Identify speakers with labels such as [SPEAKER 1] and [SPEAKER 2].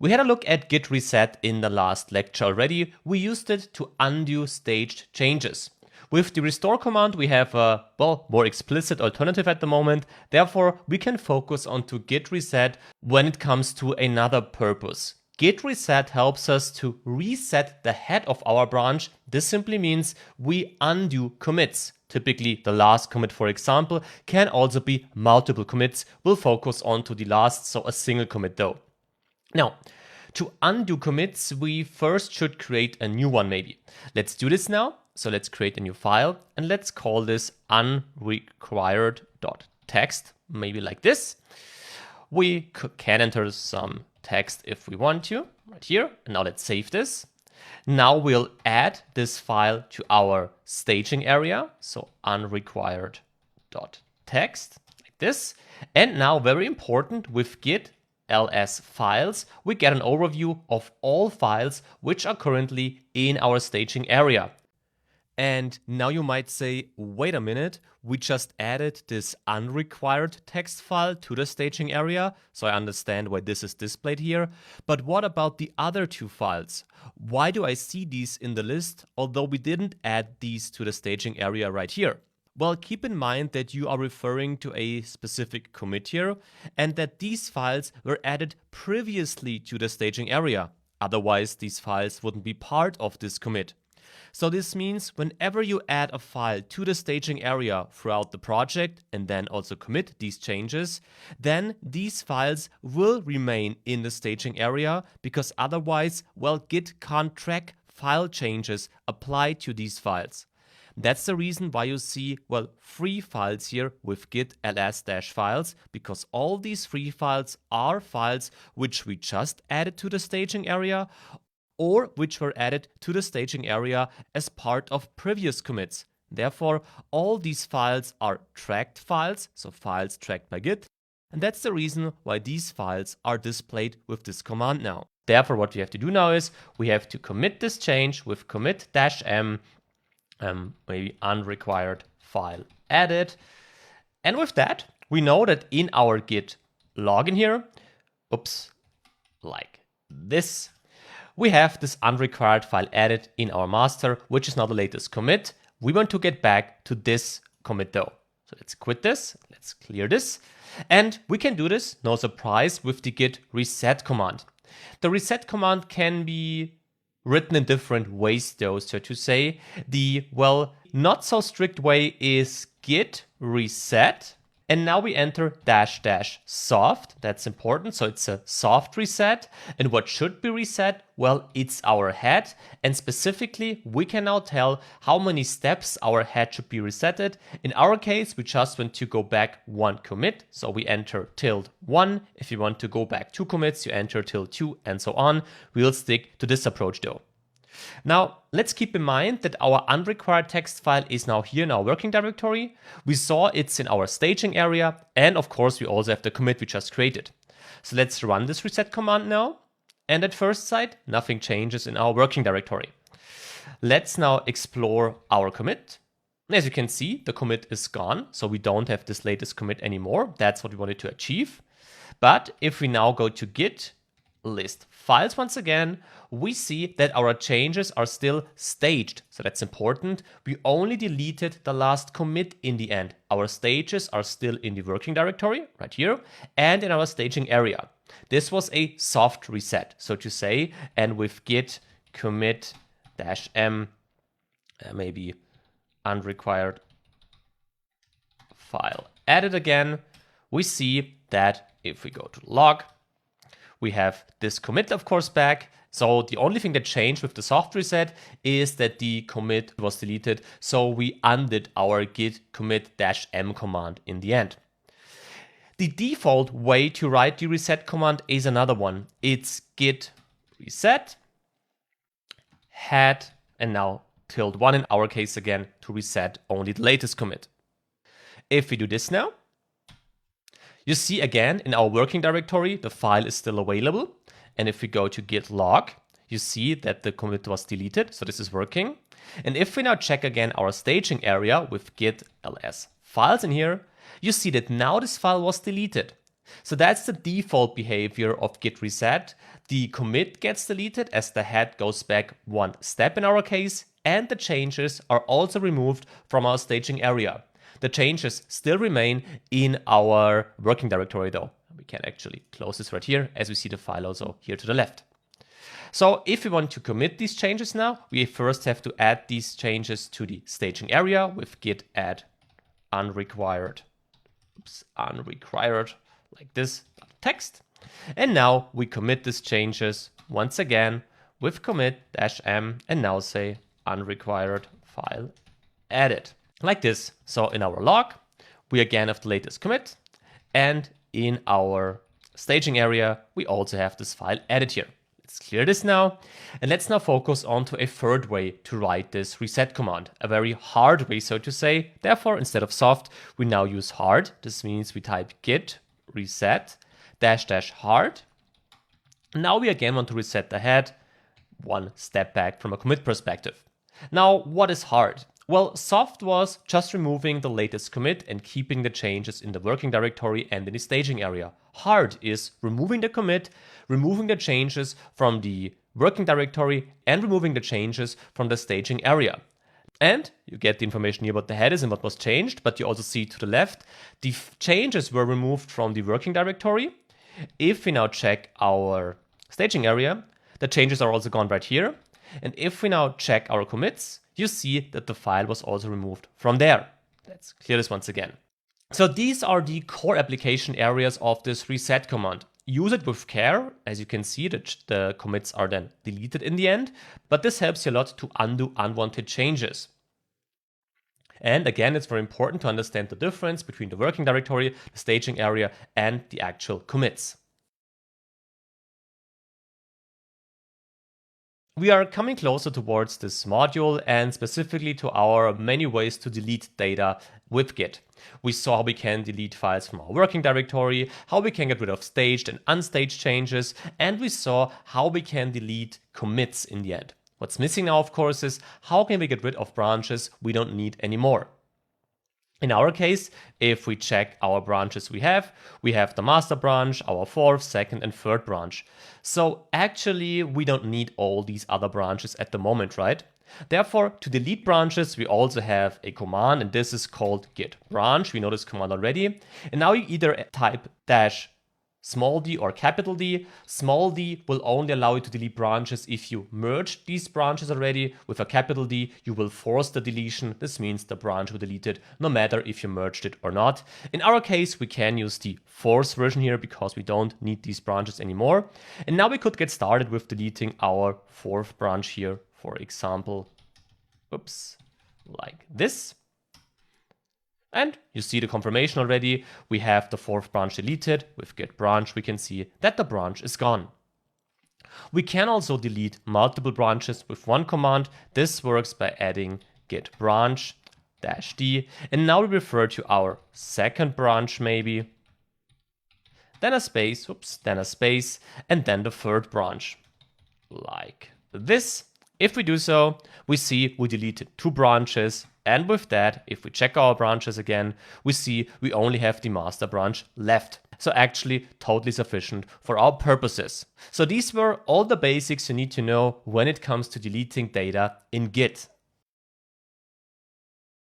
[SPEAKER 1] We had a look at git reset in the last lecture already. We used it to undo staged changes. With the restore command, we have a, more explicit alternative at the moment. Therefore, we can focus on to git reset when it comes to another purpose. Git reset helps us to reset the head of our branch. This simply means we undo commits. Typically, the last commit, for example, can also be multiple commits. We'll focus on to the last, so a single commit though. Now, to undo commits, we first should create a new one maybe. Let's do this now. So let's create a new file and let's call this unrequired.txt, maybe like this. We can enter some text if we want to, right here. And now let's save this. Now we'll add this file to our staging area. So unrequired.txt, like this. And now, very important, with git ls files, we get an overview of all files which are currently in our staging area. And now you might say, wait a minute, we just added this unrequired text file to the staging area, so I understand why this is displayed here. But what about the other two files? Why do I see these in the list, although we didn't add these to the staging area right here? Well, keep in mind that you are referring to a specific commit here, and that these files were added previously to the staging area. Otherwise, these files wouldn't be part of this commit. So this means whenever you add a file to the staging area throughout the project and then also commit these changes, then these files will remain in the staging area, because otherwise, well, Git can't track file changes applied to these files. That's the reason why you see, well, 3 files here with git ls-files, because all these 3 files are files which we just added to the staging area, or which were added to the staging area as part of previous commits. Therefore, all these files are tracked files, so files tracked by Git, and that's the reason why these files are displayed with this command now. Therefore, what we have to do now is we have to commit this change with commit-m, maybe unrequired file added. And with that, we know that in our Git login here, like this, we have this unrequired file added in our master, which is now the latest commit. We want to get back to this commit though. So let's quit this, let's clear this. And we can do this, no surprise, with the git reset command. The reset command can be written in different ways though, so to say. The, well, not so strict way is git reset. And now we enter --soft, that's important, so it's a soft reset. And what should be reset? Well, it's our head, and specifically we can now tell how many steps our head should be resetted. In our case, we just want to go back 1 commit, so we enter ~1. If you want to go back 2 commits, you enter ~2, and so on. We'll stick to this approach though. Now, let's keep in mind that our unrequired text file is now here in our working directory. We saw it's in our staging area, and of course we also have the commit we just created. So let's run this reset command now, and at first sight, nothing changes in our working directory. Let's now explore our commit. As you can see, the commit is gone, so we don't have this latest commit anymore. That's what we wanted to achieve. But if we now go to git list files once again, we see that our changes are still staged. So that's important. We only deleted the last commit in the end. Our stages are still in the working directory right here and in our staging area. This was a soft reset, so to say, and with git commit-m, maybe unrequired file added again, we see that if we go to log, we have this commit, of course, back. So the only thing that changed with the soft reset is that the commit was deleted. So we undid our git commit-m command in the end. The default way to write the reset command is another one. It's git reset head, and now ~1 in our case again to reset only the latest commit. If we do this now, you see again in our working directory, the file is still available. And if we go to git log, you see that the commit was deleted. So this is working. And if we now check again our staging area with git ls files in here, you see that now this file was deleted. So that's the default behavior of git reset. The commit gets deleted as the head goes back one step in our case, and the changes are also removed from our staging area. The changes still remain in our working directory though. We can actually close this right here as we see the file also here to the left. So if we want to commit these changes now, we first have to add these changes to the staging area with git add unrequired. Unrequired, like this, text. And now we commit these changes once again with commit -m and now say unrequired file added, like this. So in our log, we again have the latest commit, and in our staging area, we also have this file added here. Let's clear this now, and let's now focus on to a third way to write this reset command, a very hard way, so to say. Therefore, instead of soft, we now use hard. This means we type git reset --hard. Now we again want to reset the head one step back from a commit perspective. Now, what is hard? Well, soft was just removing the latest commit and keeping the changes in the working directory and in the staging area. Hard is removing the commit, removing the changes from the working directory, and removing the changes from the staging area. And you get the information here about the headers and what was changed, but you also see to the left, the changes were removed from the working directory. If we now check our staging area, the changes are also gone right here. And if we now check our commits, you see that the file was also removed from there. Let's clear this once again. So these are the core application areas of this reset command. Use it with care. As you can see, that the commits are then deleted in the end, but this helps you a lot to undo unwanted changes. And again, it's very important to understand the difference between the working directory, the staging area, and the actual commits. We are coming closer towards this module and specifically to our many ways to delete data with Git. We saw how we can delete files from our working directory, how we can get rid of staged and unstaged changes, and we saw how we can delete commits in the end. What's missing now, of course, is how can we get rid of branches we don't need anymore. In our case, if we check our branches we have the master branch, our fourth, second, and third branch. So actually, we don't need all these other branches at the moment, right? Therefore, to delete branches, we also have a command, and this is called git branch. We know this command already. And now you either type -d or D. Small d will only allow you to delete branches if you merged these branches already. With a capital D, you will force the deletion. This means the branch will be deleted no matter if you merged it or not. In our case, we can use the force version here because we don't need these branches anymore. And now we could get started with deleting our fourth branch here, for example, like this. And you see the confirmation already. We have the fourth branch deleted. With git branch, we can see that the branch is gone. We can also delete multiple branches with one command. This works by adding git branch -d. And now we refer to our second branch maybe. Then a space, and then the third branch, like this. If we do so, we see we deleted two branches. And with that, if we check our branches again, we see we only have the master branch left. So actually totally sufficient for our purposes. So these were all the basics you need to know when it comes to deleting data in Git.